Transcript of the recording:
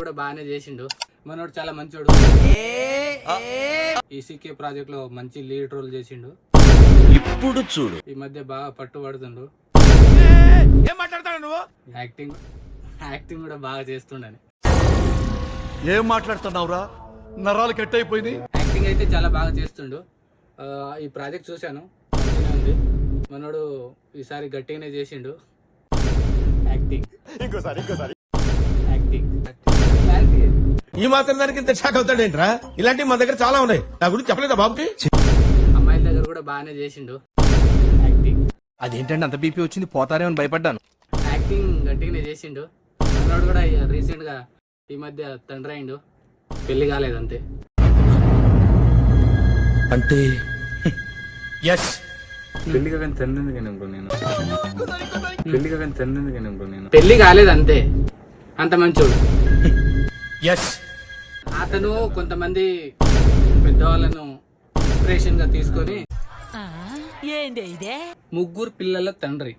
కూడా బాగానే చేసిండు. మనోడు చాలా మంచోడు. ఈసీకే ప్రాజెక్ట్ లో మంచి లీడ్ రోల్ చేసిండు. ఇప్పుడు చూడు ఈ మధ్య బాగా పట్టుబడుతుండు. యాక్టింగ్ కూడా బాగా చేస్తుండని. ఏం మాట్లాడుతున్నావురా? నరాలు కట్ అయిపోయింది. యాక్టింగ్ అయితే చాలా బాగా చేస్తుండు. ఈ ప్రాజెక్ట్ చూశాను, మంచిగా ఉంది. మనోడు ఈసారి గట్టిగానే చేసిండు యాక్టింగ్. ఈ మాత్రం దానికి ఇంత షాక్ అవుతాడేంట్రా? ఇలాంటివి మా దగ్గర చాలా ఉన్నాయి. నా గురించి చెప్పలేదా బాబుకి? అమ్మాయిల దగ్గర కూడా బాగానే చేసిండు యాక్టింగ్. అదేంటండి అంత బీపీ వచ్చింది, పోతారేమని భయపడ్డాను. యాక్టింగ్ గట్టిగానే చేసిండు. మనోడు కూడా రీసెంట్ గా ఈ మధ్య తండ్రి అయిండు, పెళ్లి కాలేదంతే. అంటే పెళ్లి కాలేదంతే, అంత మంచోడు. అతను కొంతమంది పెద్దవాళ్ళను ఇన్స్పిరేషన్ గా తీసుకొని ముగ్గురు పిల్లల తండ్రి.